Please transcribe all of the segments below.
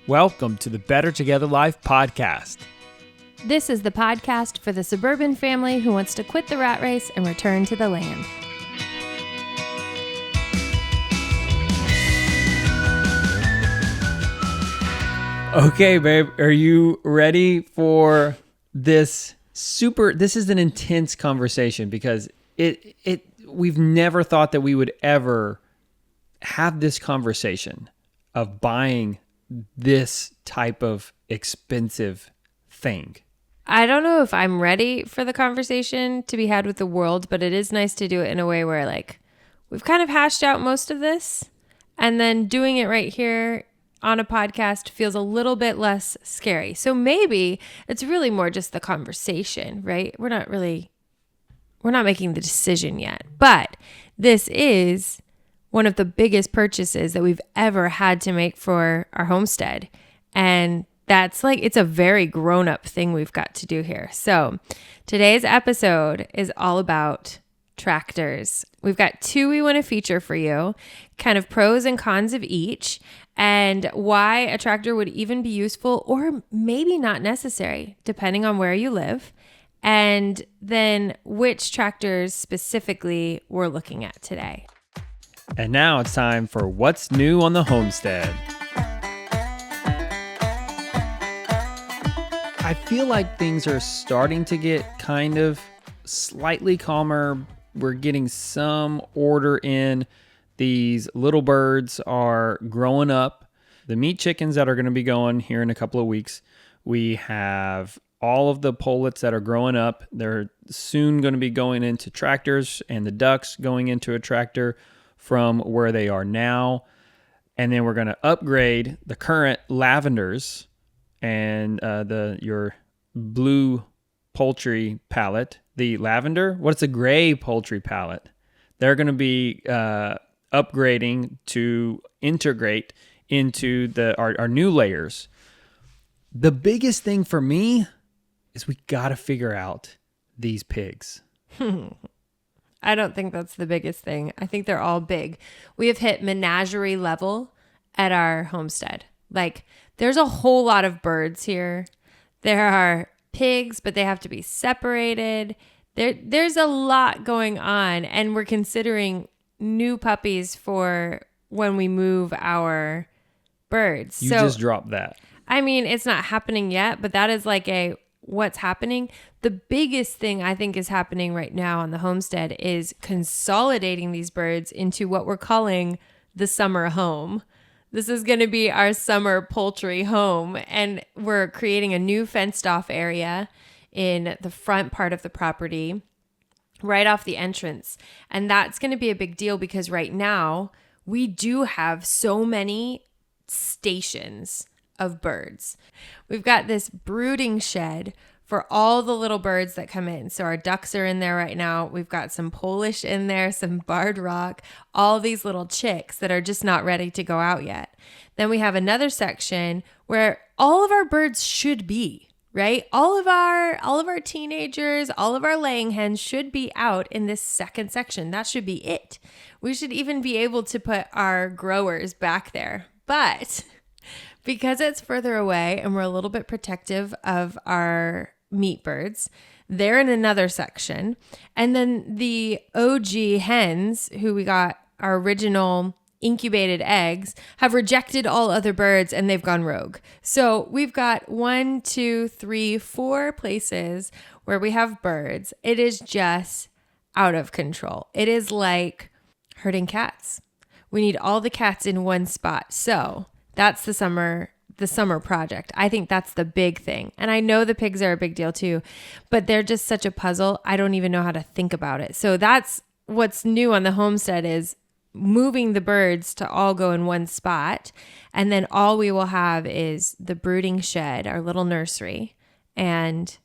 Welcome to the Better Together Life podcast. This is the podcast for the suburban family who wants to quit the rat race and return to the land. Okay, babe, are you ready for this this is an intense conversation because we've never thought that we would ever have this conversation of buying this type of expensive thing. I don't know if I'm ready for the conversation to be had with the world, but it is nice to do it in a way where we've kind of hashed out most of this, and then doing it right here on a podcast feels a little bit less scary. So maybe it's really more just the conversation, right? We're not making the decision yet, but this is one of the biggest purchases that we've ever had to make for our homestead. And that's it's a very grown-up thing we've got to do here. So today's episode is all about tractors. We've got two we want to feature for you, kind of pros and cons of each, and why a tractor would even be useful or maybe not necessary, depending on where you live, and then which tractors specifically we're looking at today. And now it's time for What's New on the Homestead. I feel like things are starting to get kind of slightly calmer. We're getting some order in. These little birds are growing up. The meat chickens that are going to be going here in a couple of weeks. We have all of the pullets that are growing up. They're soon going to be going into tractors, and the ducks going into a tractor from where they are now. And then we're going to upgrade the current lavenders and your blue poultry pallet. The lavender, what's a gray poultry pallet? They're going to be upgrading to integrate into our new layers. The biggest thing for me is we got to figure out these pigs. I don't think that's the biggest thing. I think they're all big. We have hit menagerie level at our homestead. There's a whole lot of birds here. There are pigs, but they have to be separated. There's a lot going on, and we're considering new puppies for when we move our birds. You just dropped that. I mean, it's not happening yet, but that is what's happening. The biggest thing I think is happening right now on the homestead is consolidating these birds into what we're calling the summer home. This is going to be our summer poultry home, and we're creating a new fenced off area in the front part of the property, right off the entrance. And that's going to be a big deal because right now we do have so many stations of birds. We've got this brooding shed for all the little birds that come in. So our ducks are in there right now. We've got some Polish in there, some barred rock, all these little chicks that are just not ready to go out yet. Then we have another section where all of our birds should be, right? All of our teenagers, all of our laying hens should be out in this second section. That should be it. We should even be able to put our growers back there. But because it's further away and we're a little bit protective of our meat birds, they're in another section. And then the OG hens, who we got our original incubated eggs, have rejected all other birds and they've gone rogue. So we've got 1, 2, 3, 4 places where we have birds. It is just out of control. It is like herding cats. We need all the cats in one spot. So that's the summer project. I think that's the big thing. And I know the pigs are a big deal too, but they're just such a puzzle. I don't even know how to think about it. So that's what's new on the homestead, is moving the birds to all go in one spot. And then all we will have is the brooding shed, our little nursery, and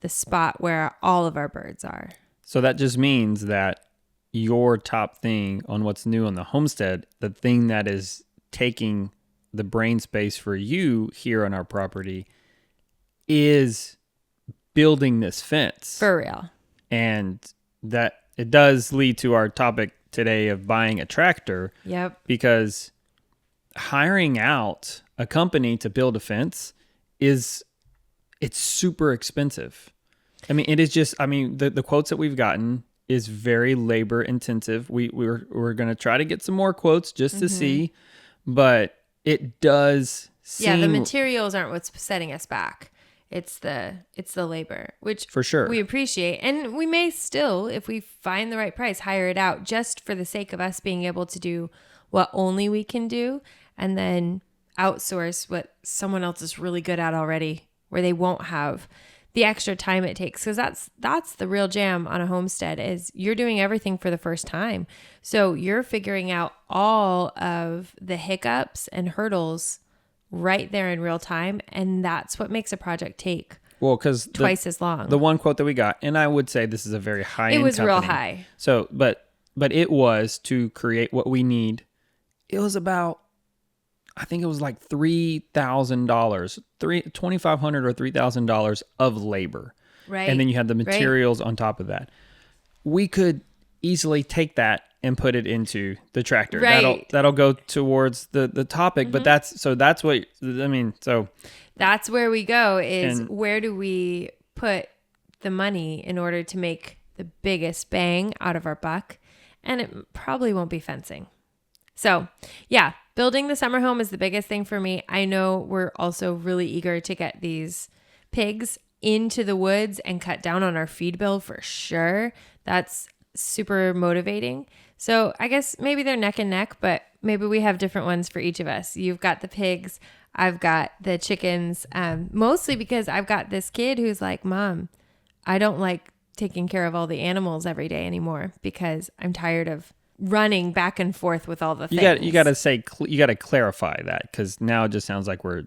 the spot where all of our birds are. So that just means that your top thing on what's new on the homestead, the thing that is taking the brain space for you here on our property, is building this fence. For real. And that it does lead to our topic today of buying a tractor. Yep. Because hiring out a company to build a fence it's super expensive. I mean, it is just, I mean, the quotes that we've gotten is very labor intensive. We're going to try to get some more quotes just to see, but it does seem. Yeah, the materials aren't what's setting us back. It's the labor, which for sure we appreciate. And we may still, if we find the right price, hire it out just for the sake of us being able to do what only we can do, and then outsource what someone else is really good at already, where they won't have the extra time it takes. Because that's the real jam on a homestead, is you're doing everything for the first time. So you're figuring out all of the hiccups and hurdles right there in real time. And that's what makes a project take twice as long. The one quote that we got, and I would say this is a very high-end company. It was real high. So, but it was to create what we need. It was about, I think it was like $3,000, $2,500 or $3,000 of labor. Right. And then you had the materials on top of that. We could easily take that and put it into the tractor. Right. That'll go towards the topic, but that's what, I mean, so. That's where we go is where do we put the money in order to make the biggest bang out of our buck? And it probably won't be fencing. So yeah, building the summer home is the biggest thing for me. I know we're also really eager to get these pigs into the woods and cut down on our feed bill for sure. That's super motivating. So I guess maybe they're neck and neck, but maybe we have different ones for each of us. You've got the pigs. I've got the chickens, mostly because I've got this kid who's like, Mom, I don't like taking care of all the animals every day anymore because I'm tired of running back and forth with all the things. You got to clarify that, because now it just sounds like we're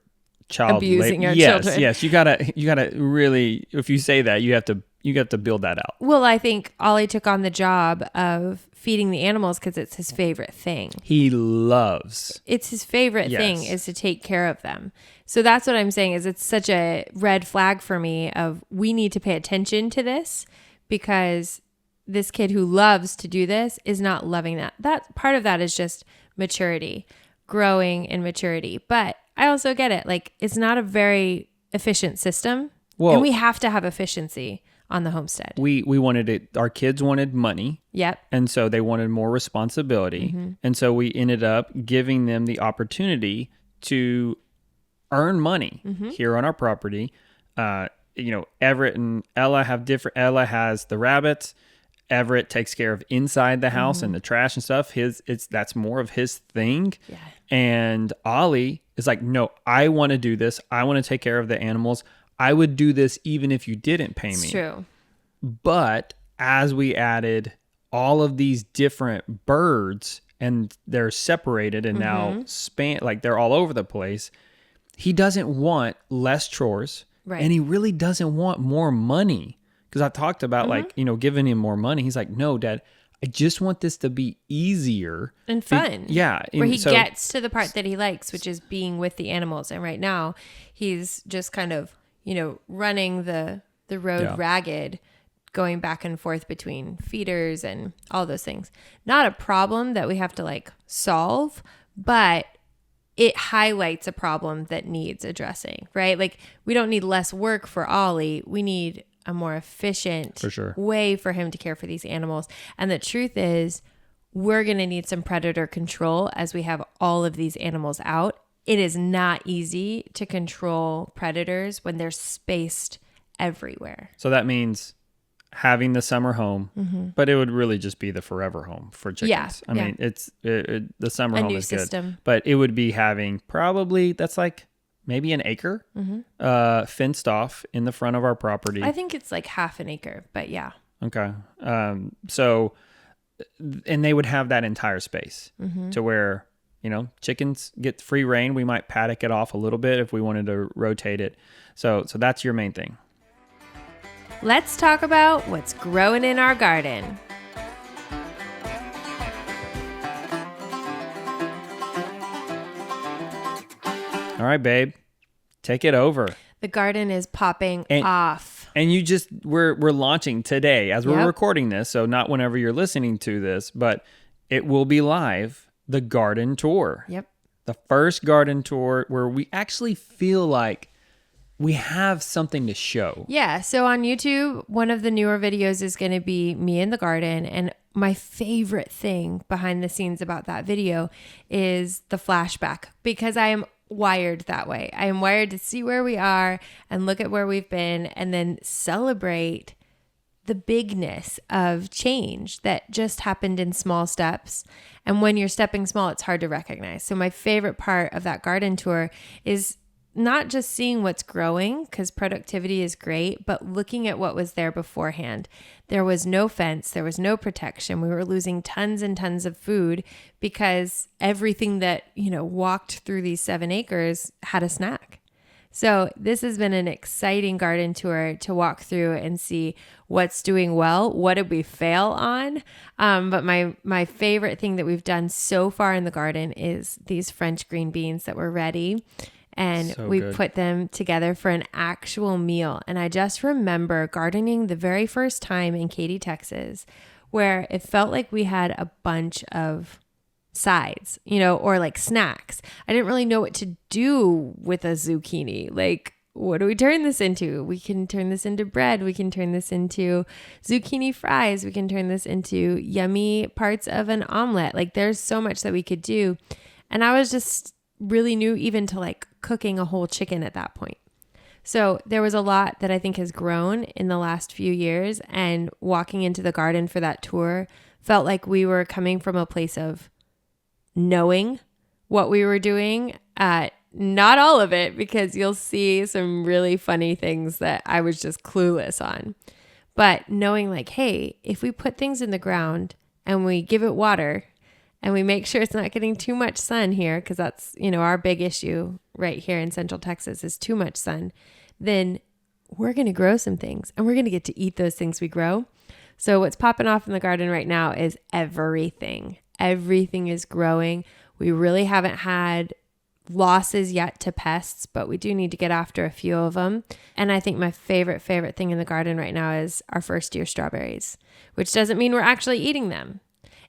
abusing our children. Yes, you gotta really, if you say that, you have to build that out. Well, I think Ollie took on the job of feeding the animals because it's his favorite thing. It's his favorite thing is to take care of them. So that's what I'm saying, is it's such a red flag for me of we need to pay attention to this, because this kid who loves to do this is not loving that. That part of that is just maturity, growing in maturity. But I also get it. Like, it's not a very efficient system. Well, and we have to have efficiency on the homestead. We wanted it. Our kids wanted money. Yep. And so they wanted more responsibility. And so we ended up giving them the opportunity to earn money here on our property. Everett and Ella have different. Ella has the rabbits. Everett takes care of inside the house and the trash and stuff. That's more of his thing. Yeah. And Ollie is like, no, I want to do this. I want to take care of the animals. I would do this even if you didn't pay me. It's true. But as we added all of these different birds and they're separated and now they're all over the place, he doesn't want less chores. Right. And he really doesn't want more money. Because I've talked about giving him more money. He's like, no, Dad, I just want this to be easier. And fun. Where he gets to the part that he likes, which is being with the animals. And right now he's just kind of, running the road ragged, going back and forth between feeders and all those things. Not a problem that we have to solve, but it highlights a problem that needs addressing, right? Like, we don't need less work for Ollie. We need a more efficient way for him to care for these animals. And the truth is, we're going to need some predator control as we have all of these animals out. It is not easy to control predators when they're spaced everywhere. So that means having the summer home, but it would really just be the forever home for chickens. I mean, it's the summer home is good, but it would be having probably maybe an acre fenced off in the front of our property. I think it's half an acre, but yeah. Okay. So, and they would have that entire space to where, chickens get free reign. We might paddock it off a little bit if we wanted to rotate it. So that's your main thing. Let's talk about what's growing in our garden. All right, babe, take it over. The garden is popping off. And we're launching today as we're recording this. So not whenever you're listening to this, but it will be live, the garden tour. Yep. The first garden tour where we actually feel like we have something to show. Yeah. So on YouTube, one of the newer videos is going to be me in the garden. And my favorite thing behind the scenes about that video is the flashback, because I am wired that way. I am wired to see where we are and look at where we've been and then celebrate the bigness of change that just happened in small steps. And when you're stepping small, it's hard to recognize. So my favorite part of that garden tour is not just seeing what's growing, because productivity is great, but looking at what was there beforehand. There was no fence. There was no protection. We were losing tons and tons of food because everything that, walked through these 7 acres had a snack. So this has been an exciting garden tour to walk through and see what's doing well. What did we fail on? But my favorite thing that we've done so far in the garden is these French green beans that were ready. And we put them together for an actual meal. And I just remember gardening the very first time in Katy, Texas, where it felt like we had a bunch of sides, or like snacks. I didn't really know what to do with a zucchini. Like, what do we turn this into? We can turn this into bread. We can turn this into zucchini fries. We can turn this into yummy parts of an omelet. Like, there's so much that we could do. And I was just really new even to like cooking a whole chicken at that point. So there was a lot that I think has grown in the last few years, and walking into the garden for that tour felt like we were coming from a place of knowing what we were doing. Not all of it, because you'll see some really funny things that I was just clueless on. But knowing like, hey, if we put things in the ground and we give it water and we make sure it's not getting too much sun here, because that's, our big issue right here in Central Texas is too much sun, then we're going to grow some things and we're going to get to eat those things we grow. So what's popping off in the garden right now is everything. Everything is growing. We really haven't had losses yet to pests, but we do need to get after a few of them. And I think my favorite thing in the garden right now is our first year strawberries, which doesn't mean we're actually eating them.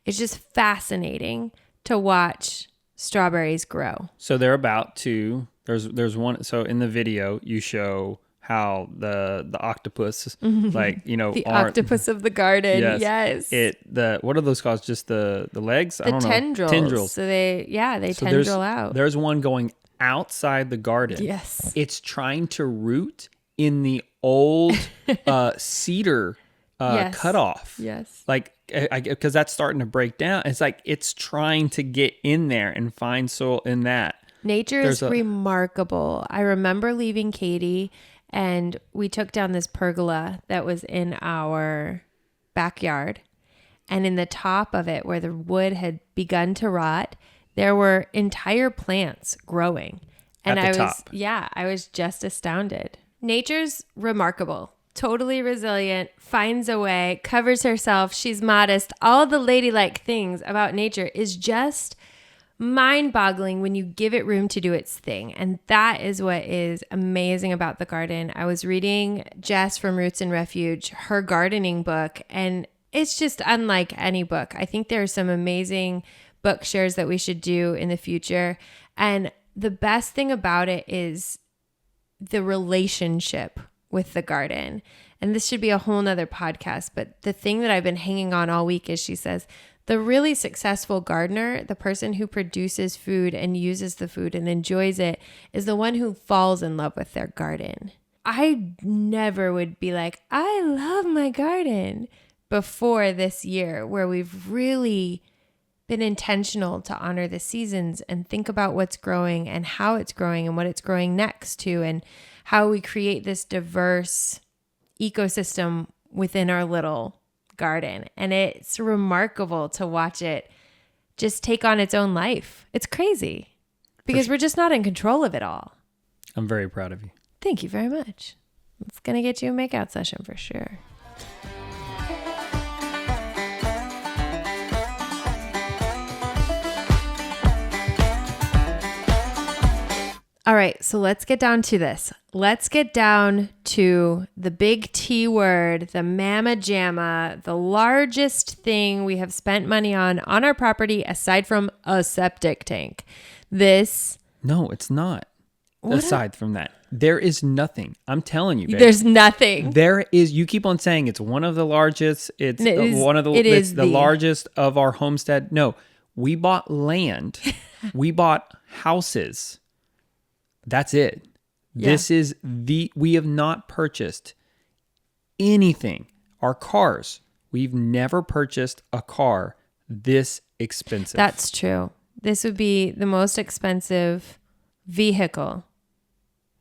It's just fascinating to watch strawberries grow. So they're about to, there's one, so in the video you show how the octopus, like, the octopus of the garden. Yes. What are those called? Just the legs? I don't know. Tendrils. So they tendril out. There's one going outside the garden. Yes. It's trying to root in the old cedar cutoff. Yes. Like, because that's starting to break down. It's like it's trying to get in there and find soil in that. Nature is remarkable. I remember leaving Katy, and we took down this pergola that was in our backyard. And in the top of it, where the wood had begun to rot, there were entire plants growing. And I was just astounded. Nature's remarkable. Totally resilient, finds a way, covers herself, she's modest. All the ladylike things about nature is just mind-boggling when you give it room to do its thing. And that is what is amazing about the garden. I was reading Jess from Roots and Refuge, her gardening book, and it's just unlike any book. I think there are some amazing book shares that we should do in the future. And the best thing about it is the relationship with the garden. And this should be a whole nother podcast, but the thing that I've been hanging on all week is she says, the really successful gardener, the person who produces food and uses the food and enjoys it, is the one who falls in love with their garden. I never would be like, I love my garden before this year, where we've really been intentional to honor the seasons and think about what's growing and how it's growing and what it's growing next to, and how we create this diverse ecosystem within our little garden. And it's remarkable to watch it just take on its own life. It's crazy because we're just not in control of it all. I'm very proud of you. Thank you very much. It's going to get you a makeout session for sure. All right, so let's get down to this. Let's get down to the big T word, the mamma jamma, the largest thing we have spent money on our property aside from a septic tank. this. No, it's not. What Aside from that, there is nothing. I'm telling you, babe. There's nothing. There is. You keep on saying it's one of the largest. It's one of the. It It's is the largest of our homestead. No, we bought land. We bought houses. That's it. Yeah. This is we have not purchased anything. Our cars. We've never purchased a car this expensive. That's true. This would be the most expensive vehicle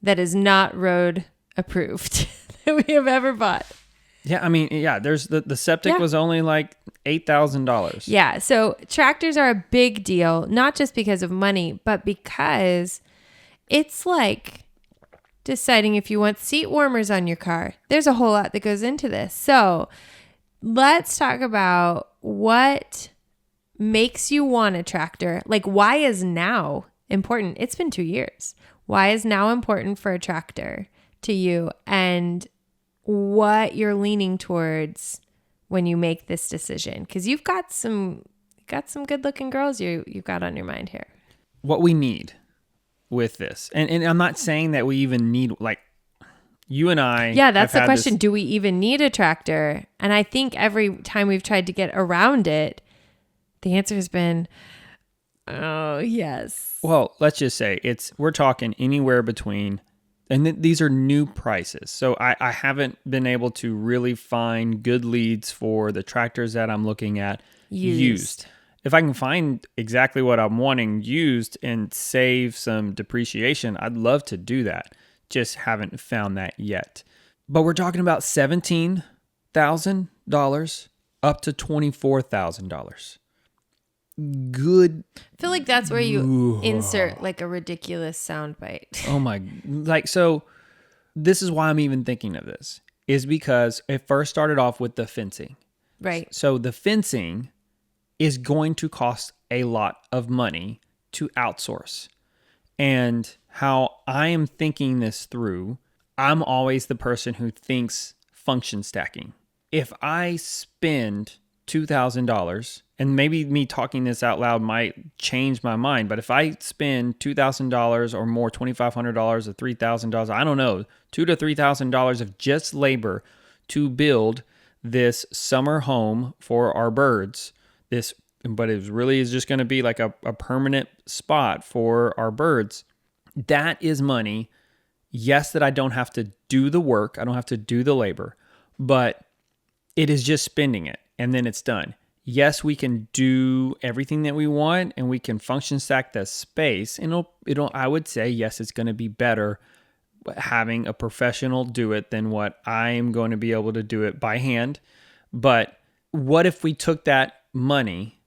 that is not road approved that we have ever bought. Yeah, I mean, yeah, there's the septic was only like $8,000. Yeah, so tractors are a big deal, not just because of money, but because it's like deciding if you want seat warmers on your car. There's a whole lot that goes into this. So let's talk about what makes you want a tractor. Like, why is now important? It's been 2 years. Why is now important for a tractor to you, and what you're leaning towards when you make this decision? Because you've got some good looking girls you've got on your mind here. What we need with this, and I'm not saying that we even need, like, you and I. Yeah, that's the question. Do we even need a tractor? And I think every time we've tried to get around it, the answer has been, oh, yes. Well, let's just say we're talking anywhere between, and these are new prices. So I haven't been able to really find good leads for the tractors that I'm looking at used. If I can find exactly what I'm wanting used and save some depreciation, I'd love to do that. Just haven't found that yet. But we're talking about $17,000 up to $24,000. Good. I feel like that's where you insert like a ridiculous soundbite. Oh my, so this is why I'm even thinking of this, is because it first started off with the fencing. Right. So the fencing is going to cost a lot of money to outsource. And how I am thinking this through, I'm always the person who thinks function stacking. If I spend $2,000, and maybe me talking this out loud might change my mind, but if I spend $2,000 or more, $2,500 or $3,000, I don't know, $2,000 to $3,000 of just labor to build this summer home for our birds, but it really is just going to be like a permanent spot for our birds. That is money. Yes, that I don't have to do the work. I don't have to do the labor, but it is just spending it and then it's done. Yes, we can do everything that we want and we can function stack the space. And I would say, yes, it's going to be better having a professional do it than what I am going to be able to do it by hand. But what if we took that money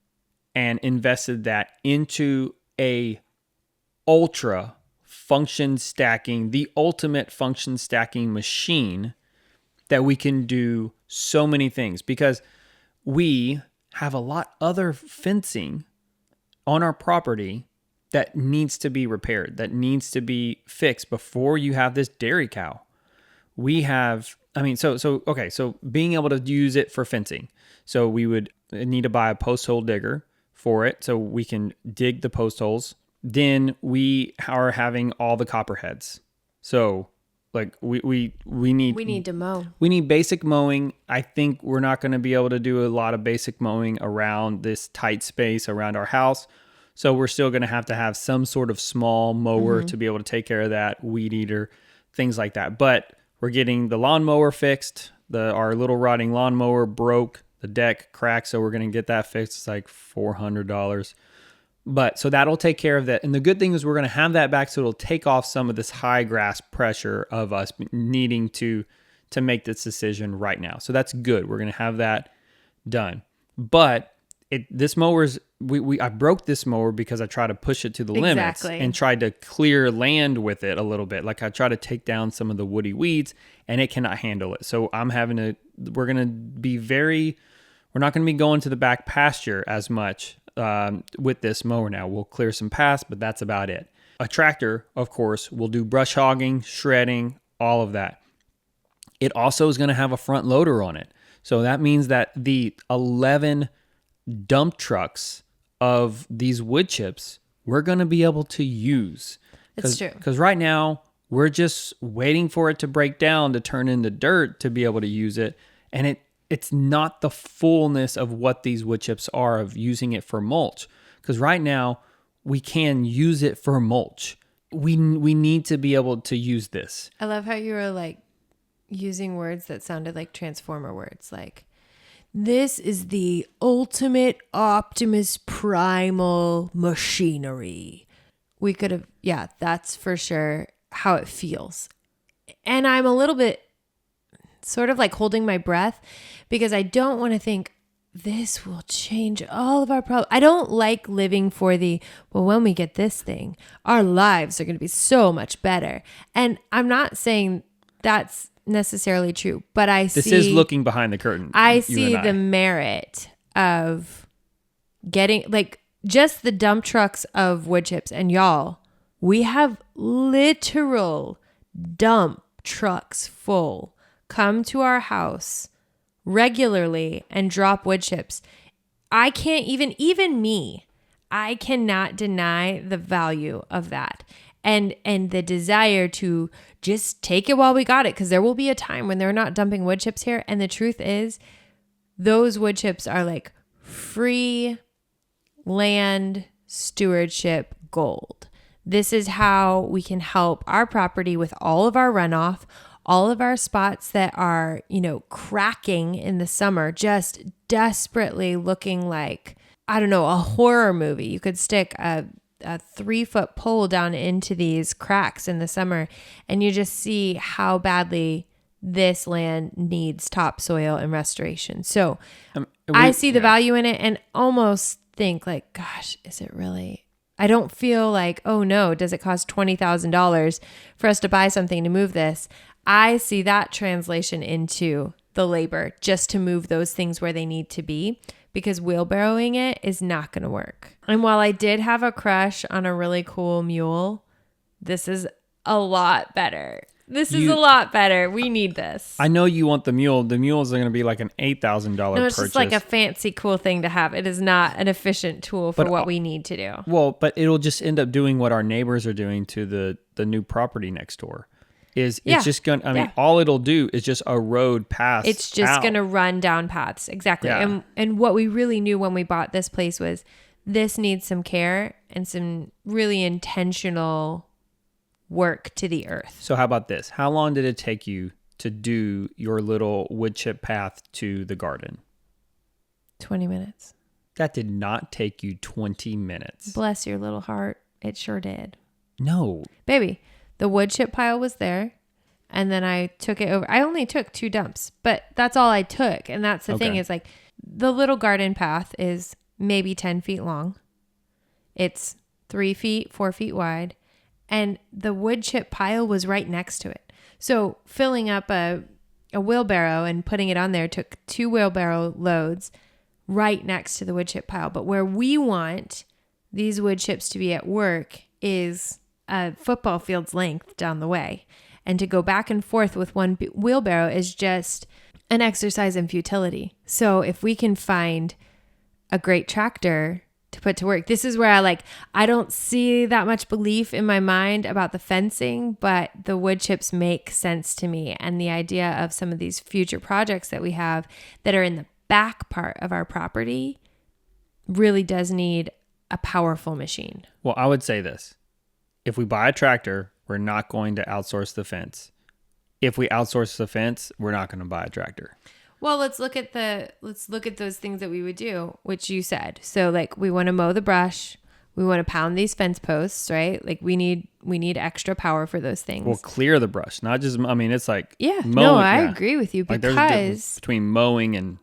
and invested that into a ultra function stacking, the ultimate function stacking machine that we can do so many things? Because we have a lot other fencing on our property that needs to be repaired, that needs to be fixed before you have this dairy cow. We have, so being able to use it for fencing. So we would need to buy a post hole digger for it so we can dig the post holes. Then we are having all the copperheads. So like we need to mow. We need basic mowing. I think we're not going to be able to do a lot of basic mowing around this tight space around our house. So we're still going to have some sort of small mower to be able to take care of that, weed eater, things like that. But we're getting the lawnmower fixed. Our little rotting lawnmower broke, the deck cracked, so we're going to get that fixed. It's like $400. But so that'll take care of that. And the good thing is we're going to have that back, so it'll take off some of this high grass pressure of us needing to make this decision right now. So that's good. We're going to have that done. But this mower's, I broke this mower because I tried to push it to the limits and tried to clear land with it a little bit. Like I tried to take down some of the woody weeds and it cannot handle it. So we're not going to be going to the back pasture as much with this mower now. We'll clear some paths, but that's about it. A tractor, of course, will do brush hogging, shredding, all of that. It also is going to have a front loader on it. So that means that the 11 dump trucks of these wood chips we're going to be able to use. It's true. Because right now, we're just waiting for it to break down to turn into dirt to be able to use it. And it's not the fullness of what these wood chips are, of using it for mulch. Because right now, we can use it for mulch. We need to be able to use this. I love how you were like using words that sounded like Transformer words. Like, this is the ultimate Optimus Primal machinery. We could have, yeah, that's for sure how it feels. And I'm a little bit sort of like holding my breath because I don't want to think this will change all of our problems. I don't like living for well, when we get this thing, our lives are going to be so much better. And I'm not saying that's necessarily true, but This is looking behind the curtain. I see the merit of getting like just the dump trucks of wood chips. And y'all, we have literal dump trucks full come to our house regularly and drop wood chips. I can't even me, I cannot deny the value of that. And the desire to just take it while we got it, because there will be a time when they're not dumping wood chips here. And the truth is, those wood chips are like free land stewardship gold. This is how we can help our property with all of our runoff, all of our spots that are, cracking in the summer, just desperately looking like, I don't know, a horror movie. You could stick a 3-foot pole down into these cracks in the summer, and you just see how badly this land needs topsoil and restoration. So I see the value in it and almost think like, gosh, is it really? I don't feel like, oh no, does it cost $20,000 for us to buy something to move this? I see that translation into the labor just to move those things where they need to be, because wheelbarrowing it is not going to work. And while I did have a crush on a really cool mule, this is a lot better. This is a lot better. We need this. I know you want the mule. The mules are going to be like an $8,000 no, it's purchase. just like a fancy, cool thing to have. It is not an efficient tool for what we need to do. Well, but it'll just end up doing what our neighbors are doing to the new property next door. It's just going to, all it'll do is just erode paths. It's just going to run down paths. Exactly. Yeah. And what we really knew when we bought this place was this needs some care and some really intentional work to the earth. So how about this? How long did it take you to do your little wood chip path to the garden? 20 minutes. That did not take you 20 minutes. Bless your little heart. It sure did. No. Baby, the wood chip pile was there, and then I took it over. I only took 2 dumps, but that's all I took. And that's the thing is like the little garden path is maybe 10 feet long. It's 3 feet, 4 feet wide. And the wood chip pile was right next to it. So filling up a wheelbarrow and putting it on there took 2 wheelbarrow loads right next to the wood chip pile. But where we want these wood chips to be at work is a football field's length down the way. And to go back and forth with one wheelbarrow is just an exercise in futility. So if we can find a great tractor to put to work, this is where I don't see that much belief in my mind about the fencing, but the wood chips make sense to me. And the idea of some of these future projects that we have that are in the back part of our property really does need a powerful machine. Well, I would say this. If we buy a tractor, we're not going to outsource the fence. If we outsource the fence, we're not going to buy a tractor. Well, let's look at those things that we would do, which you said. So we want to mow the brush, we want to pound these fence posts, right? Like we need extra power for those things. Well, clear the brush, not just. I mean, it's like mowing. No, I agree with you, because there's a difference between mowing and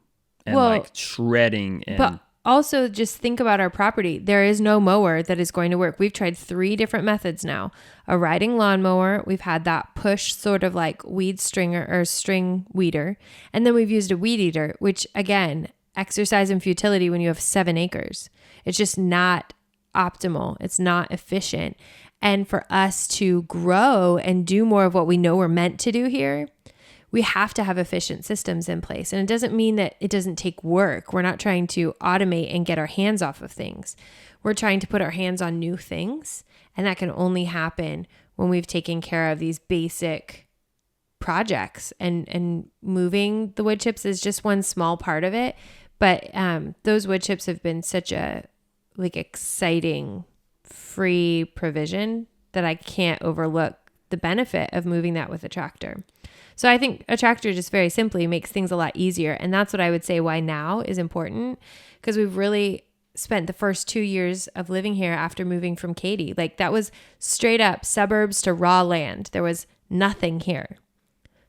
shredding and. But also, just think about our property. There is no mower that is going to work. We've tried 3 different methods now. A riding lawnmower. We've had that push sort of like weed stringer or string weeder. And then we've used a weed eater, which again, exercise in futility when you have 7 acres. It's just not optimal. It's not efficient. And for us to grow and do more of what we know we're meant to do here, we have to have efficient systems in place. And it doesn't mean that it doesn't take work. We're not trying to automate and get our hands off of things. we're trying to put our hands on new things. And that can only happen when we've taken care of these basic projects, and moving the wood chips is just one small part of it. But those wood chips have been such a exciting free provision that I can't overlook the benefit of moving that with a tractor. So I think a tractor just very simply makes things a lot easier. And that's what I would say why now is important, because we've really spent the first 2 years of living here after moving from Katy. Like, that was straight up suburbs to raw land. There was nothing here.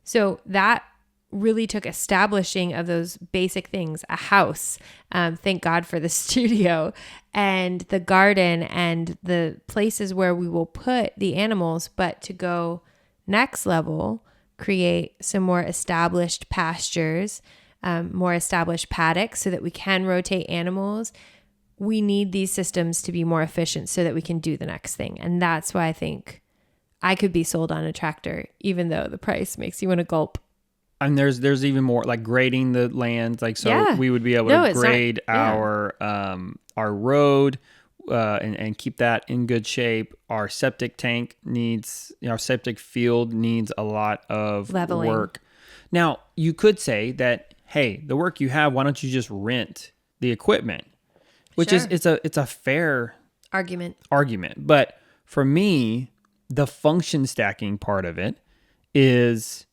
So that really took establishing of those basic things, a house, thank God for the studio, and the garden, and the places where we will put the animals. But to go next level, create some more established pastures, more established paddocks so that we can rotate animals. We need these systems to be more efficient so that we can do the next thing. And that's why I think I could be sold on a tractor, even though the price makes you want to gulp. And there's even more, like grading the land. Like, so we would be able to grade our road and keep that in good shape. Our septic tank our septic field needs a lot of leveling work. Now, you could say that, hey, the work you have, why don't you just rent the equipment? Which is, it's a fair argument. But for me, the function stacking part of it is,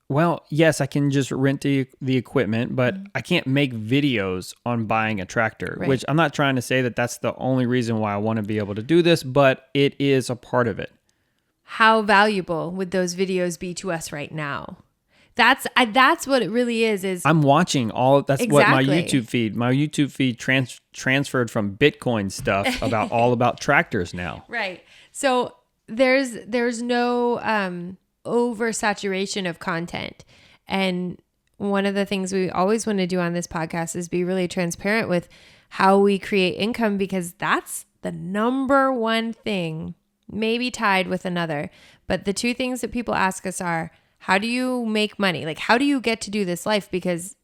well, yes, I can just rent the equipment, but I can't make videos on buying a tractor, which I'm not trying to say that that's the only reason why I want to be able to do this, but it is a part of it. How valuable would those videos be to us right now? That's what it really is I'm watching that's what my YouTube feed transferred from Bitcoin stuff about tractors now. Right. So there's no oversaturation of content. And one of the things we always want to do on this podcast is be really transparent with how we create income, because that's the number one thing, maybe tied with another. But the two things that people ask us are, how do you make money? Like, how do you get to do this life? Because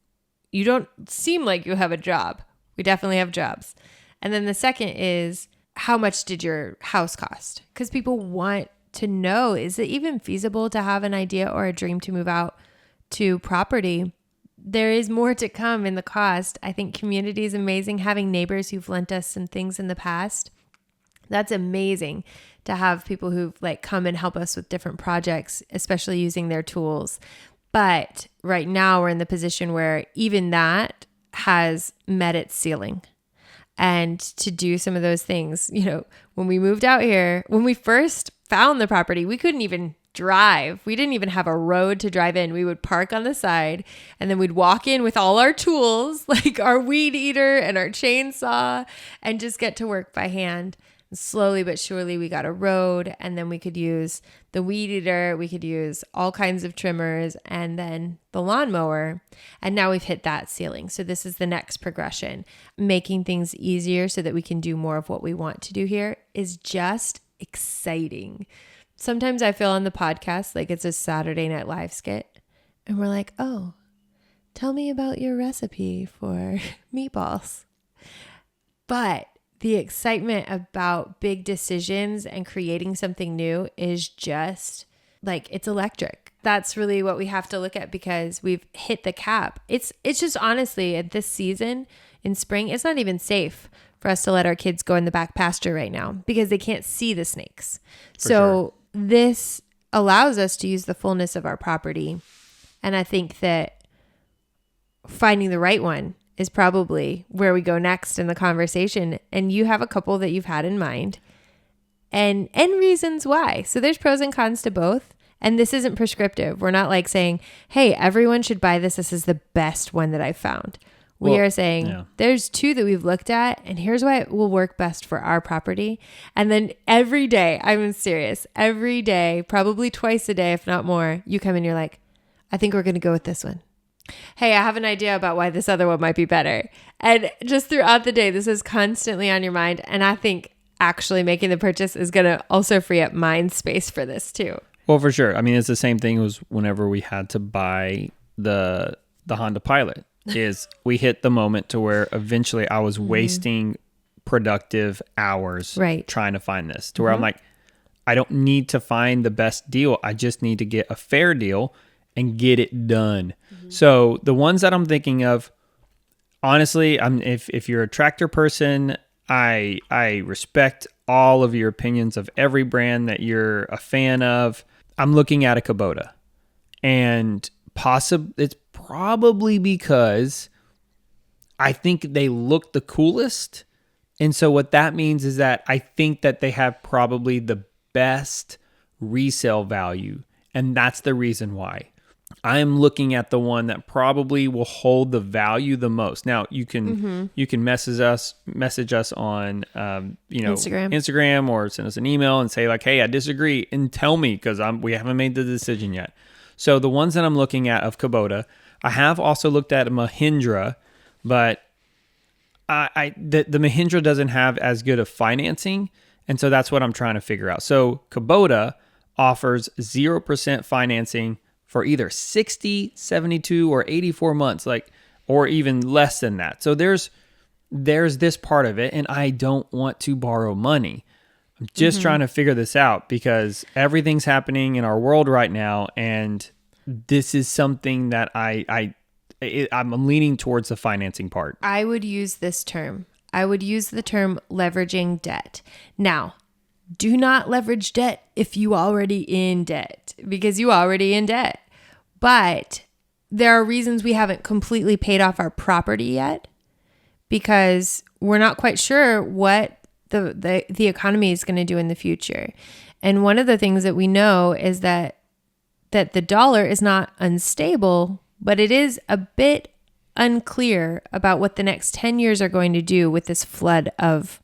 you don't seem like you have a job. We definitely have jobs. And then the second is, how much did your house cost? Because people want to know, is it even feasible to have an idea or a dream to move out to property? There is more to come in the cost. I think community is amazing. Having neighbors who've lent us some things in the past, that's amazing to have people who've come and help us with different projects, especially using their tools. But right now we're in the position where even that has met its ceiling. And to do some of those things, when we moved out here, when we first found the property, we couldn't even drive. We didn't even have a road to drive in. We would park on the side, and then we'd walk in with all our tools, like our weed eater and our chainsaw, and just get to work by hand. And slowly but surely we got a road, and then we could use the weed eater, we could use all kinds of trimmers, and then the lawnmower. And now we've hit that ceiling. So this is the next progression. Making things easier so that we can do more of what we want to do here is just exciting. Sometimes I feel on the podcast like it's a Saturday Night Live skit, and we're like, oh, tell me about your recipe for meatballs. But the excitement about big decisions and creating something new is just it's electric. That's really what we have to look at, because we've hit the cap. It's just honestly, at this season in spring, it's not even safe for us to let our kids go in the back pasture right now because they can't see the snakes. So this allows us to use the fullness of our property. And I think that finding the right one is probably where we go next in the conversation. And you have a couple that you've had in mind and reasons why. So there's pros and cons to both. And this isn't prescriptive. We're not saying, hey, everyone should buy this. This is the best one that I've found. We are saying there's two that we've looked at, and here's why it will work best for our property. And then every day, I'm serious, every day, probably twice a day, if not more, you come in, you're like, I think we're going to go with this one. Hey, I have an idea about why this other one might be better. And just throughout the day, this is constantly on your mind. And I think actually making the purchase is going to also free up mind space for this too. Well, for sure. I mean, it's the same thing as whenever we had to buy the Honda Pilot. Is we hit the moment to where eventually I was wasting productive hours Right. trying to find this, to where I'm like, I don't need to find the best deal. I just need to get a fair deal and get it done. So the ones that I'm thinking of, honestly, if you're a tractor person, I respect all of your opinions of every brand that you're a fan of. I'm looking at a Kubota, and it's probably because I think they look the coolest. And so what that means is that I think that they have probably the best resale value, and that's the reason why. I'm looking at the one that probably will hold the value the most. Now you can message us on Instagram, or send us an email and say like, hey, I disagree, and tell me, because we haven't made the decision yet. So the ones that I'm looking at of Kubota, I have also looked at a Mahindra, but the Mahindra doesn't have as good of financing, and so that's what I'm trying to figure out. So Kubota offers 0% financing for either 60, 72, or 84 months, or even less than that. So there's this part of it, and I don't want to borrow money. I'm just trying to figure this out, because everything's happening in our world right now, and this is something that I'm leaning towards the financing part. I would use this term. I would use the term leveraging debt. Now, do not leverage debt if you already in debt, because you already in debt. But there are reasons we haven't completely paid off our property yet, because we're not quite sure what the economy is going to do in the future. And one of the things that we know is that the dollar is not unstable, but it is a bit unclear about what the next 10 years are going to do with this flood of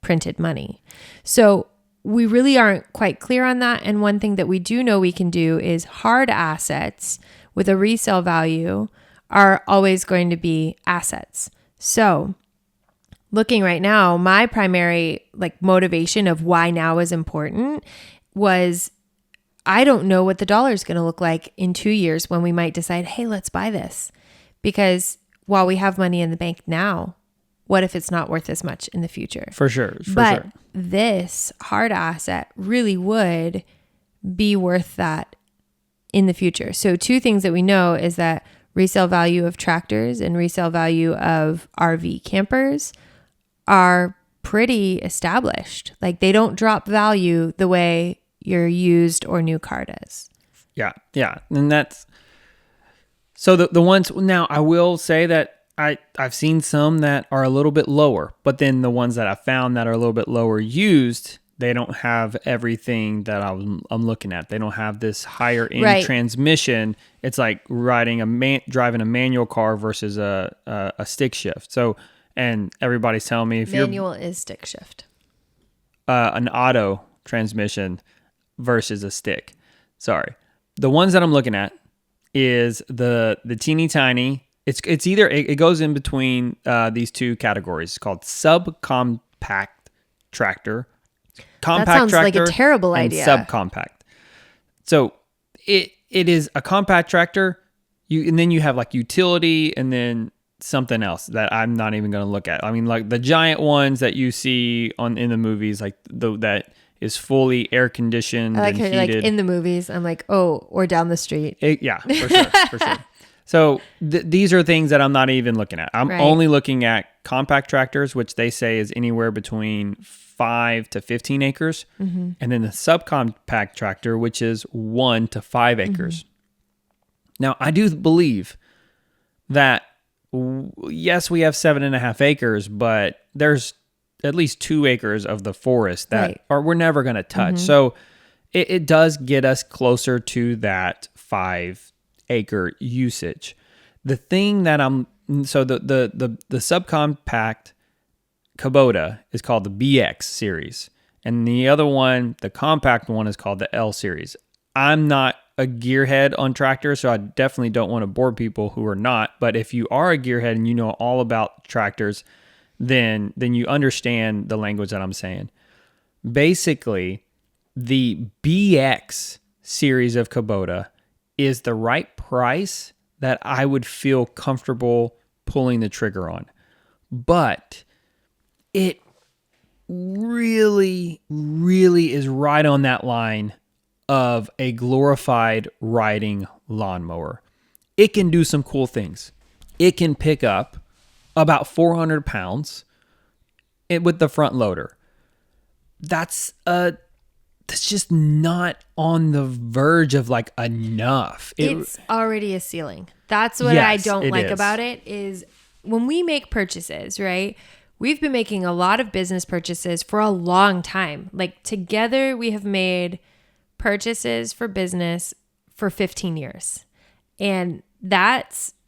printed money. So we really aren't quite clear on that. And one thing that we do know we can do is hard assets with a resale value are always going to be assets. So looking right now, my primary motivation of why now is important was I don't know what the dollar is going to look like in 2 years when we might decide, hey, let's buy this. Because while we have money in the bank now, what if it's not worth as much in the future? For sure. But this hard asset really would be worth that in the future. So two things that we know is that resale value of tractors and resale value of RV campers are pretty established. Like, they don't drop value the way your used or new car does. Yeah. And that's... So the ones... Now, I will say that I've seen some that are a little bit lower, but then the ones that I found that are a little bit lower used, they don't have everything that I'm looking at. They don't have this higher end transmission. It's like driving a manual car versus a stick shift. So, and everybody's telling me manual is stick shift. An auto transmission versus a stick. Sorry. The ones that I'm looking at is the teeny tiny. It's either it goes in between these two categories. It's called subcompact tractor. Compact that sounds tractor like a terrible idea. Subcompact. So it is a compact tractor. And then you have like utility, and then something else that I'm not even going to look at. I mean, like the giant ones that you see in the movies, like that is fully air conditioned. I like and how you're heated. like in the movies. I'm like, oh, or down the street. Yeah, for sure. So these are things that I'm not even looking at. I'm only looking at compact tractors, which they say is anywhere between 5 to 15 acres. Mm-hmm. And then the subcompact tractor, which is 1 to 5 acres. Mm-hmm. Now, I do believe that, yes, we have 7.5 acres, but there's at least 2 acres of the forest that we're never going to touch. Mm-hmm. So it does get us closer to that 5-acre usage. The thing that the subcompact Kubota is called the BX series, and the other one, the compact one, is called the L series. I'm not a gearhead on tractors, so I definitely don't want to bore people who are not. But if you are a gearhead and you know all about tractors, then you understand the language that I'm saying. Basically, the BX series of Kubota is the right price that I would feel comfortable pulling the trigger on. But it really, really is right on that line of a glorified riding lawnmower. It can do some cool things. It can pick up about 400 pounds with the front loader. That's just not on the verge of like enough. It's already a ceiling. That's what I don't like about it is when we make purchases, right? We've been making a lot of business purchases for a long time. Like together we have made purchases for business for 15 years. And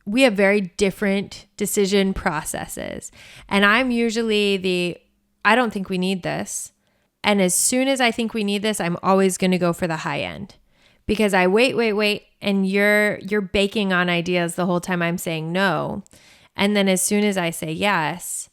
we have very different decision processes. And I'm usually I don't think we need this. And as soon as I think we need this, I'm always going to go for the high end because I wait. And you're baking on ideas the whole time I'm saying no. And then as soon as I say yes,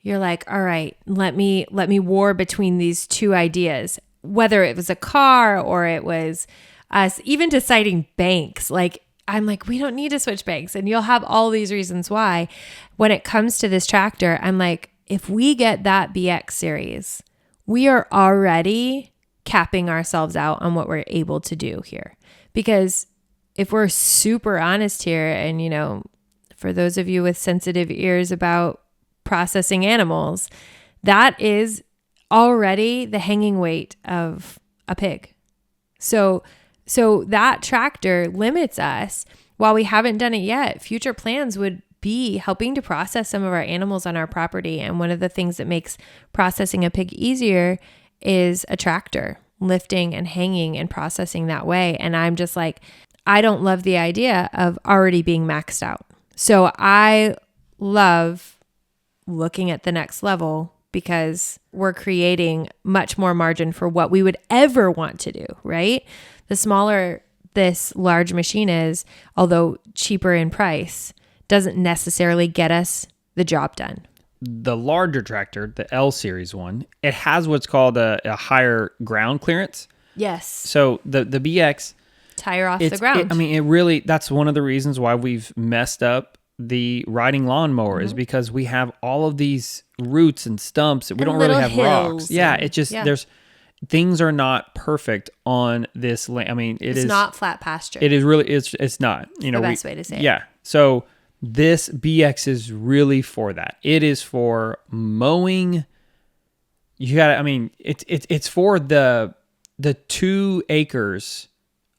you're like, all right, let me war between these two ideas, whether it was a car or it was us even deciding banks. Like, I'm like, we don't need to switch banks. And you'll have all these reasons why. When it comes to this tractor, I'm like, if we get that BX series, we are already capping ourselves out on what we're able to do here. Because if we're super honest here, and, you know, for those of you with sensitive ears about processing animals, that is already the hanging weight of a pig. So that tractor limits us. While we haven't done it yet, future plans would be helping to process some of our animals on our property. And one of the things that makes processing a pig easier is a tractor, lifting and hanging and processing that way. And I'm just like, I don't love the idea of already being maxed out. So I love looking at the next level because we're creating much more margin for what we would ever want to do, right? The smaller this large machine is, although cheaper in price, doesn't necessarily get us the job done. The larger tractor, the L series one, it has what's called a higher ground clearance. Yes. So the BX tire off the ground. It really, that's one of the reasons why we've messed up the riding lawnmower is because we have all of these roots and stumps. We don't really have rocks. Yeah, it just there's things are not perfect on this land. I mean, it's not flat pasture. It is really it's not. You know, the best way to say it. Yeah. So this BX is really for that. It is for mowing. You got to, I mean, it's for the 2 acres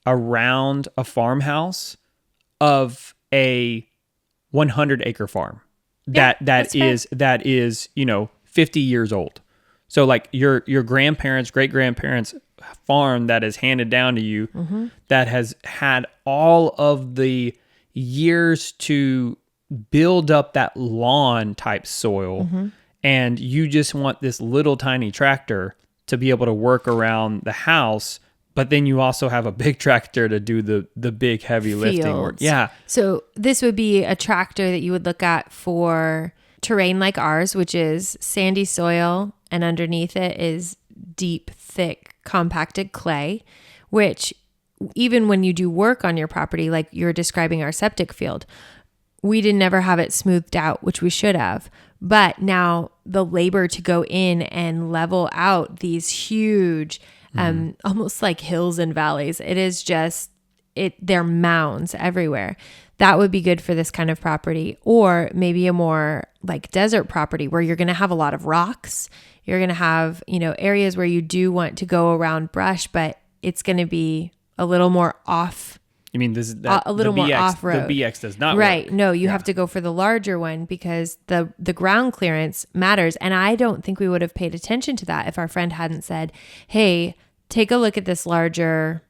around a farmhouse of a 100-acre farm that is, you know, 50 years old. So like your grandparents, great grandparents farm that is handed down to you, that has had all of the years to build up that lawn type soil, and you just want this little tiny tractor to be able to work around the house. But then you also have a big tractor to do the big heavy lifting work. Yeah. So this would be a tractor that you would look at for terrain like ours, which is sandy soil, and underneath it is deep, thick, compacted clay, which even when you do work on your property, like you're describing our septic field, we didn't ever have it smoothed out, which we should have. But now the labor to go in and level out these huge almost like hills and valleys. It is just, they're mounds everywhere. That would be good for this kind of property, or maybe a more like desert property where you're going to have a lot of rocks. You're going to have, you know, areas where you do want to go around brush, but it's going to be a little more off. You mean this is a little more off-road. The BX does not right. work. No, you have to go for the larger one because the ground clearance matters. And I don't think we would have paid attention to that if our friend hadn't said, hey, take a look at this larger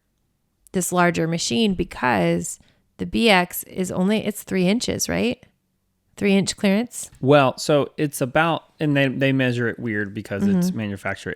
machine, because the BX is it's 3 inches, right? 3-inch clearance. Well, so it's about, and they measure it weird because it's manufactured.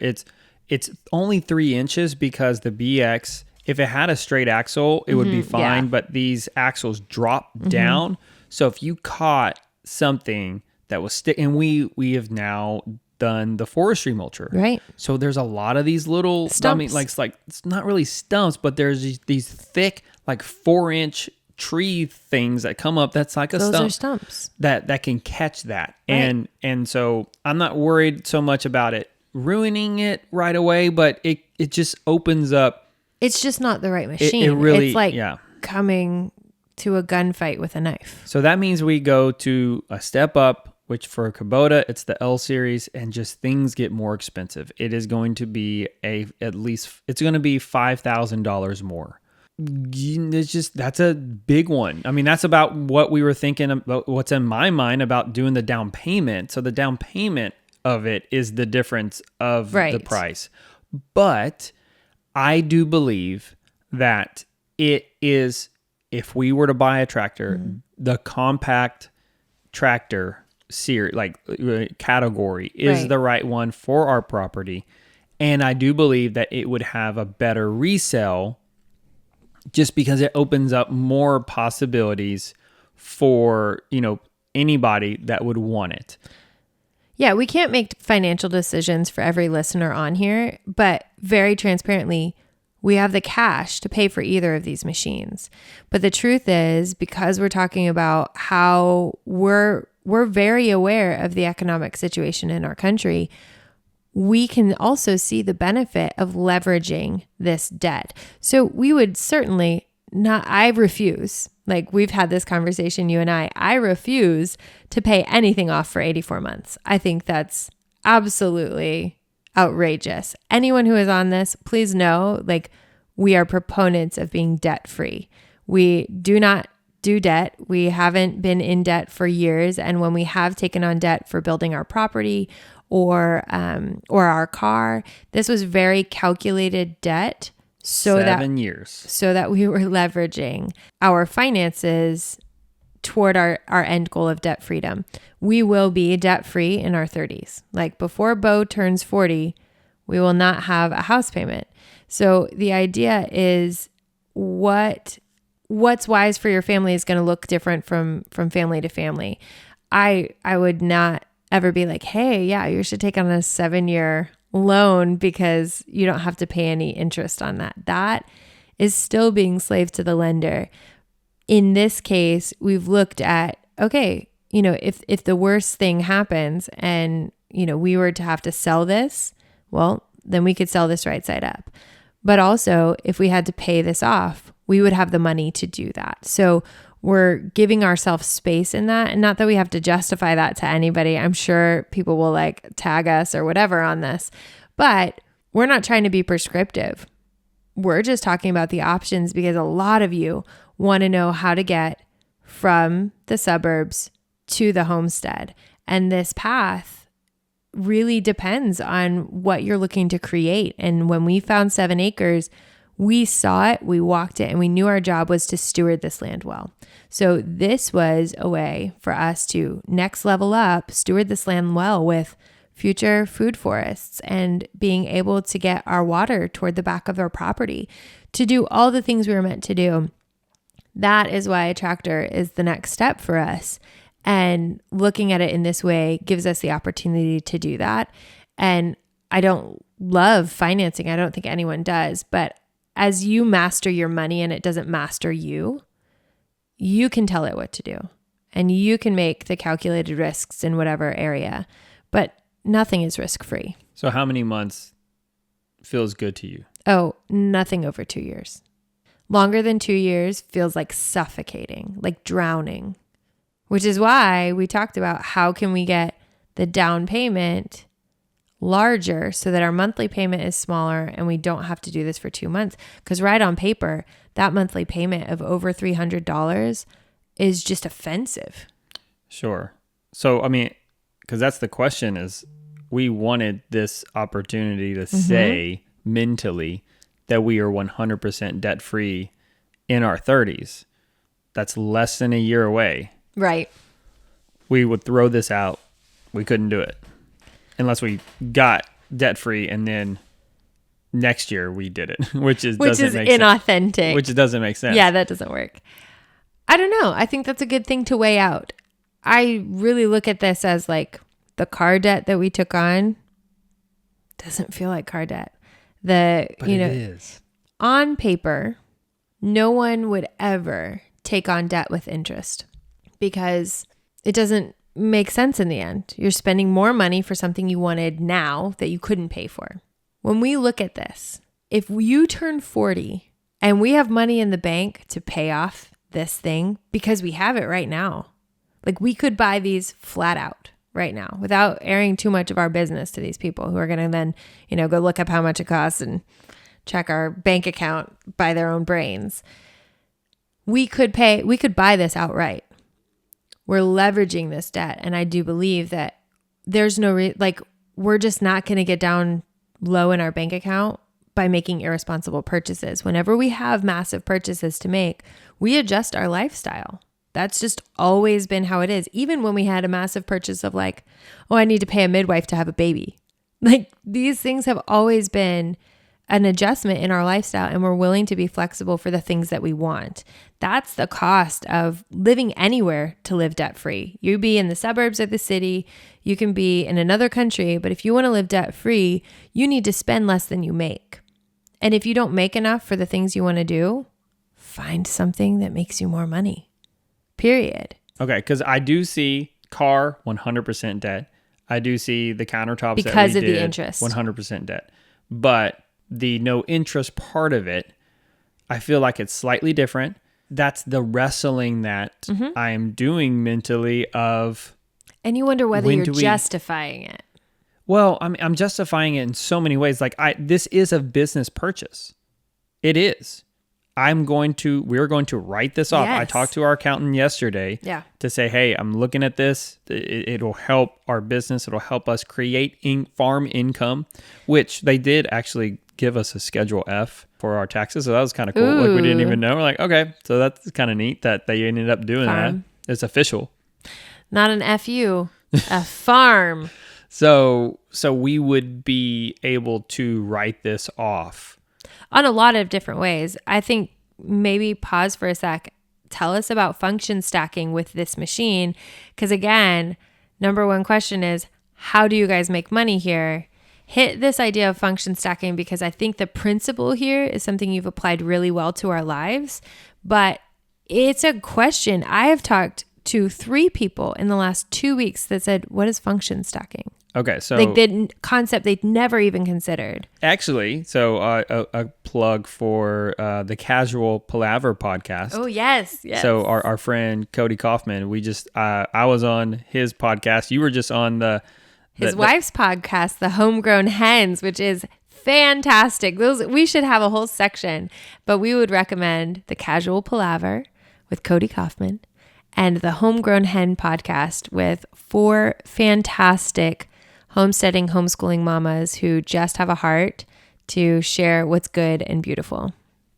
It's only 3 inches because the BX, if it had a straight axle, it would be fine. Yeah. But these axles drop down. So if you caught something that was and we have now done the forestry mulcher, right? So there's a lot of these little stumps. I mean, like it's not really stumps, but there's these thick, like 4-inch tree things that come up. That's like a Those stump. are stumps that can catch that, right. and so I'm not worried so much about it ruining it right away, but it just opens up. It's just not the right machine. It really, it's like yeah. coming to a gunfight with a knife. So that means we go to a step up, which for Kubota, it's the L series, and just things get more expensive. It is going to be it's going to be $5,000 more. That's a big one. I mean, that's about what we were thinking about, what's in my mind about doing the down payment. So the down payment of it is the difference of the price. But I do believe that it is, if we were to buy a tractor, the compact tractor series, category is the right one for our property. And I do believe that it would have a better resale just because it opens up more possibilities for, anybody that would want it. Yeah, we can't make financial decisions for every listener on here, but very transparently, we have the cash to pay for either of these machines. But the truth is, because we're talking about how we're very aware of the economic situation in our country, we can also see the benefit of leveraging this debt. So we would certainly not, I refuse, we've had this conversation, you and I refuse to pay anything off for 84 months. I think that's absolutely outrageous. Anyone who is on this, please know, we are proponents of being debt free. We do not do debt. We haven't been in debt for years. And when we have taken on debt for building our property or our car, this was very calculated debt. So 7 years. So that we were leveraging our finances toward our end goal of debt freedom. We will be debt free in our 30s. Before Bo turns 40, we will not have a house payment. So the idea is what's wise for your family is going to look different from family to family. I would not ever be like, hey, yeah, you should take on a 7-year loan because you don't have to pay any interest on that. That is still being slave to the lender. In this case, we've looked at, okay, if the worst thing happens and, we were to have to sell this, well, then we could sell this right side up. But also, if we had to pay this off, we would have the money to do that. So we're giving ourselves space in that. And not that we have to justify that to anybody. I'm sure people will tag us or whatever on this, but we're not trying to be prescriptive. We're just talking about the options because a lot of you want to know how to get from the suburbs to the homestead. And this path really depends on what you're looking to create. And when we found 7 acres, we saw it, we walked it, and we knew our job was to steward this land well. So this was a way for us to next level up, steward this land well with future food forests and being able to get our water toward the back of our property, to do all the things we were meant to do. That is why a tractor is the next step for us. And looking at it in this way gives us the opportunity to do that. And I don't love financing. I don't think anyone does. But as you master your money and it doesn't master you, you can tell it what to do. And you can make the calculated risks in whatever area. But nothing is risk-free. So how many months feels good to you? Oh, nothing over 2 years. Longer than 2 years feels like suffocating, like drowning. Which is why we talked about how can we get the down payment larger so that our monthly payment is smaller and we don't have to do this for 2 months. Because right on paper, that monthly payment of over $300 is just offensive. Sure. So, I mean, because that's the question is we wanted this opportunity to say mentally that we are 100% debt free in our 30s. That's less than a year away. Right. We would throw this out. We couldn't do it unless we got debt free and then next year we did it, which is inauthentic. Sense, which doesn't make sense. Yeah, that doesn't work. I don't know. I think that's a good thing to weigh out. I really look at this as like the car debt that we took on doesn't feel like car debt. But it is. On paper, no one would ever take on debt with interest because it doesn't make sense in the end. You're spending more money for something you wanted now that you couldn't pay for. When we look at this, if you turn 40 and we have money in the bank to pay off this thing because we have it right now, like we could buy these flat out right now without airing too much of our business to these people who are going to then, go look up how much it costs and check our bank account by their own brains. We could buy this outright. We're leveraging this debt. And I do believe that there's no, we're just not going to get down low in our bank account by making irresponsible purchases. Whenever we have massive purchases to make, we adjust our lifestyle. That's just always been how it is. Even when we had a massive purchase of I need to pay a midwife to have a baby. These things have always been an adjustment in our lifestyle, and we're willing to be flexible for the things that we want. That's the cost of living anywhere to live debt-free. You be in the suburbs of the city, you can be in another country, but if you want to live debt-free, you need to spend less than you make. And if you don't make enough for the things you want to do, find something that makes you more money. Period. Okay, because I do see car 100% debt. I do see the countertops because that we of did, the interest, 100% debt. But the no interest part of it, I feel like it's slightly different. That's the wrestling that I am doing mentally of. And you wonder whether you're justifying it. Well, I'm justifying it in so many ways. This is a business purchase. It is. We're going to write this off. Yes. I talked to our accountant yesterday to say, hey, I'm looking at this. It'll help our business. It'll help us create farm income, which they did actually give us a Schedule F for our taxes. So that was kind of cool. Ooh. We didn't even know. We're like, okay, so that's kind of neat that they ended up doing farm. that. It's official. Not an FU, a farm. So we would be able to write this off on a lot of different ways. I think maybe pause for a sec. Tell us about function stacking with this machine. Because again, number one question is, how do you guys make money here? Hit this idea of function stacking because I think the principle here is something you've applied really well to our lives. But it's a question. I have talked to 3 people in the last 2 weeks that said, what is function stacking? Okay, so the concept they'd never even considered. Actually, so a plug for the Casual Palaver podcast. Oh yes. So our friend Cody Kaufman, I was on his podcast. You were just on his wife's podcast, The Homegrown Hens, which is fantastic. We should have a whole section, but we would recommend the Casual Palaver with Cody Kaufman and the Homegrown Hen podcast with 4 fantastic homesteading, homeschooling mamas who just have a heart to share what's good and beautiful.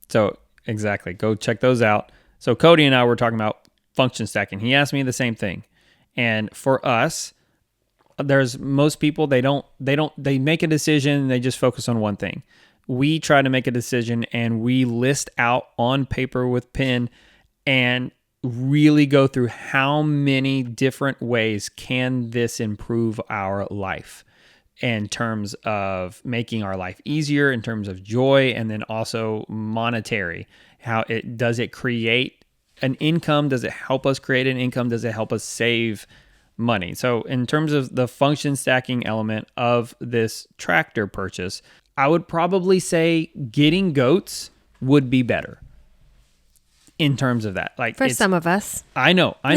So exactly. Go check those out. So Cody and I were talking about function stacking. He asked me the same thing. And for us, there's most people, they make a decision. They just focus on one thing. We try to make a decision and we list out on paper with pen and really go through how many different ways can this improve our life in terms of making our life easier, in terms of joy, and then also monetary. Does it create an income? Does it help us create an income? Does it help us save money? So in terms of the function stacking element of this tractor purchase, I would probably say getting goats would be better. In terms of that, for some of us, I know. I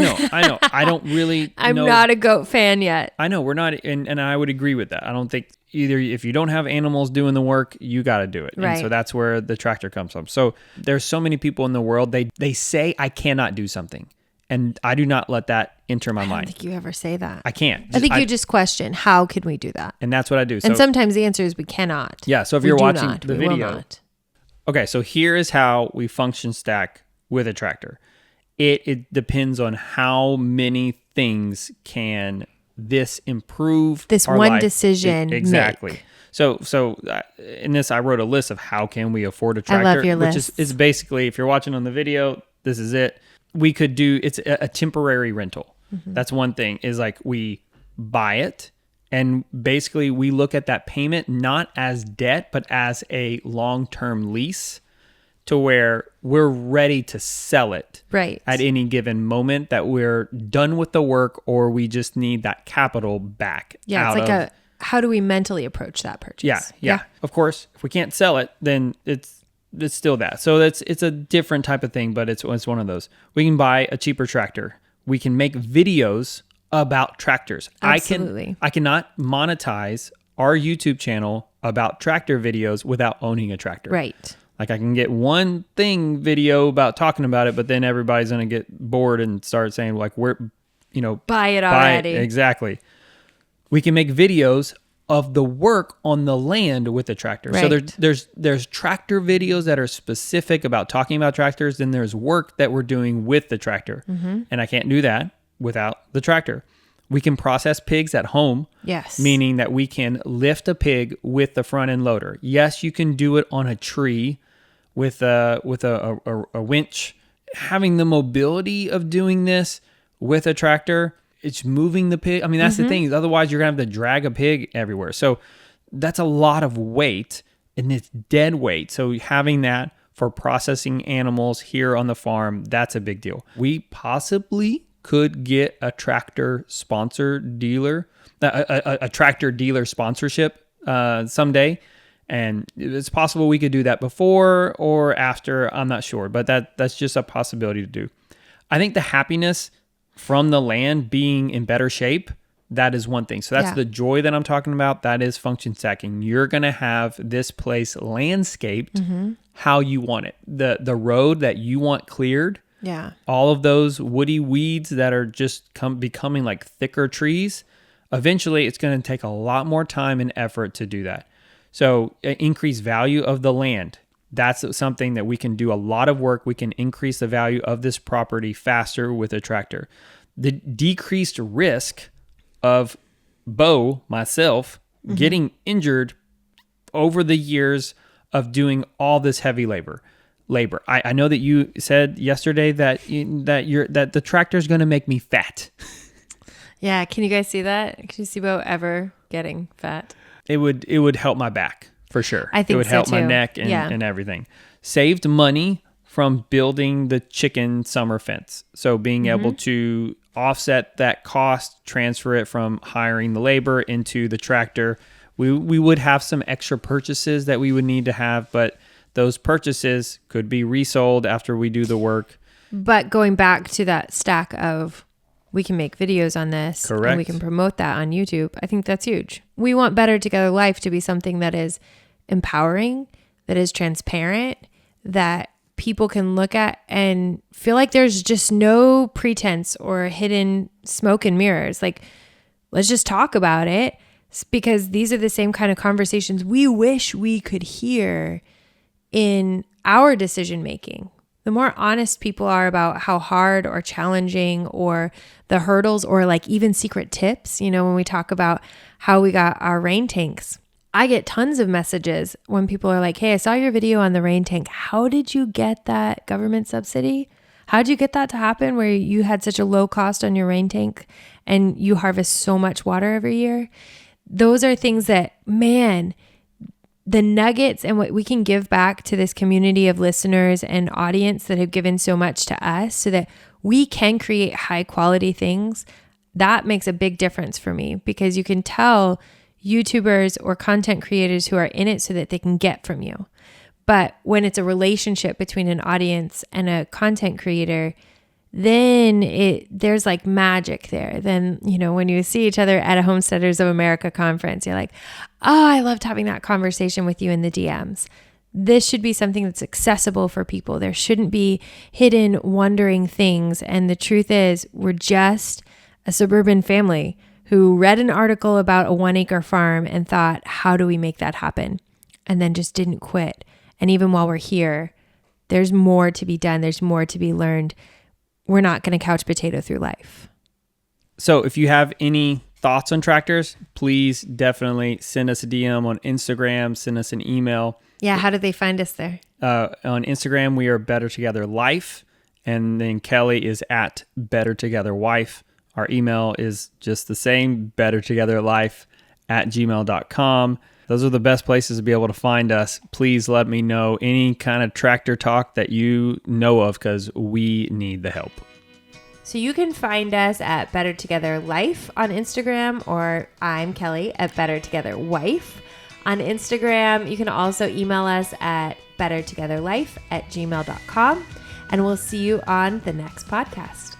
don't really. I'm not a goat fan yet. I know we're not, and I would agree with that. I don't think either. If you don't have animals doing the work, you got to do it, right. And so that's where the tractor comes from. So there's so many people in the world. They say I cannot do something, and I do not let that enter my mind. I don't think you ever say that. I can't. I think you just question how can we do that, and that's what I do. And sometimes the answer is we cannot. Yeah. So if you're watching the we video, will not. Okay. So here is how we function stack with a tractor. It depends on how many things can this improve this our one life. decision Exactly. Make. So in this, I wrote a list of how can we afford a tractor. I love your which list. is basically, if you're watching on the video, this is it. We could do, it's a temporary rental. Mm-hmm. That's one thing, is we buy it. And basically we look at that payment not as debt, but as a long-term lease to where we're ready to sell it Right. at any given moment, that we're done with the work or we just need that capital back. Yeah, it's like how do we mentally approach that purchase? Yeah. Of course, if we can't sell it, then it's still that. So it's a different type of thing, but it's one of those. We can buy a cheaper tractor. We can make videos about tractors. Absolutely. I cannot monetize our YouTube channel about tractor videos without owning a tractor. Right. Like I can get one thing video about talking about it, but then everybody's going to get bored and start saying like, Buy it already. Exactly. We can make videos of the work on the land with the tractor. Right. So there's tractor videos that are specific about talking about tractors. Then there's work that we're doing with the tractor. Mm-hmm. And I can't do that without the tractor. We can process pigs at home. Yes. Meaning that we can lift a pig with the front end loader. Yes, you can do it on a tree with a winch. Having the mobility of doing this with a tractor, it's moving the pig. I mean, that's the thing. Otherwise, you're going to have to drag a pig everywhere. So that's a lot of weight, and it's dead weight. So having that for processing animals here on the farm, that's a big deal. We possibly could get a tractor sponsor dealer, a tractor dealer sponsorship someday. And it's possible we could do that before or after. I'm not sure, but that's just a possibility to do. I think the happiness from the land being in better shape, that is one thing. So that's the joy that I'm talking about. That is function stacking. You're going to have this place landscaped how you want it. The road that you want cleared. Yeah. All of those woody weeds that are just becoming like thicker trees. Eventually, it's going to take a lot more time and effort to do that. So increase value of the land. That's something that we can do a lot of work. We can increase the value of this property faster with a tractor. The decreased risk of myself, getting injured over the years of doing all this heavy labor. I know that you said yesterday that the tractor is going to make me fat. Yeah. Can you guys see that? Can you see Bo ever getting fat? It would help my back for sure. I think it would so help too. my neck and everything. Saved money from building the chicken summer fence. So being able to offset that cost, transfer it from hiring the labor into the tractor. We would have some extra purchases that we would need to have, but those purchases could be resold after we do the work. But going back to that stack of, we can make videos on this. Correct. And we can promote that on YouTube. I think that's huge. We want Better Together Life to be something that is empowering, that is transparent, that people can look at and feel like there's just no pretense or hidden smoke and mirrors. Like, let's just talk about it, because these are the same kind of conversations we wish we could hear in our decision making. The more honest people are about how hard or challenging or the hurdles or like even secret tips, when we talk about how we got our rain tanks, I get tons of messages when people are like, hey, I saw your video on the rain tank. How did you get that government subsidy? How did you get that to happen where you had such a low cost on your rain tank and you harvest so much water every year? Those are things that, man, the nuggets and what we can give back to this community of listeners and audience that have given so much to us so that we can create high quality things, that makes a big difference for me, because you can tell YouTubers or content creators who are in it so that they can get from you. But when it's a relationship between an audience and a content creator, then there's like magic there. Then, when you see each other at a Homesteaders of America conference, you're like, oh, I loved having that conversation with you in the DMs. This should be something that's accessible for people. There shouldn't be hidden, wondering things. And the truth is, we're just a suburban family who read an article about a 1-acre farm and thought, how do we make that happen? And then just didn't quit. And even while we're here, there's more to be done. There's more to be learned. We're not going to couch potato through life. So if you have any thoughts on tractors, please definitely send us a DM on Instagram, send us an email. Yeah, how do they find us there? On Instagram, we are Better Together Life, and then Kelly is at Better Together Wife. Our email is just the same, bettertogetherlife@gmail.com. those are the best places to be able to find us. Please let me know any kind of tractor talk that you know of, because we need the help. So you can find us at Better Together Life on Instagram, or I'm Kelly at Better Together Wife on Instagram. You can also email us at bettertogetherlife@gmail.com, and we'll see you on the next podcast.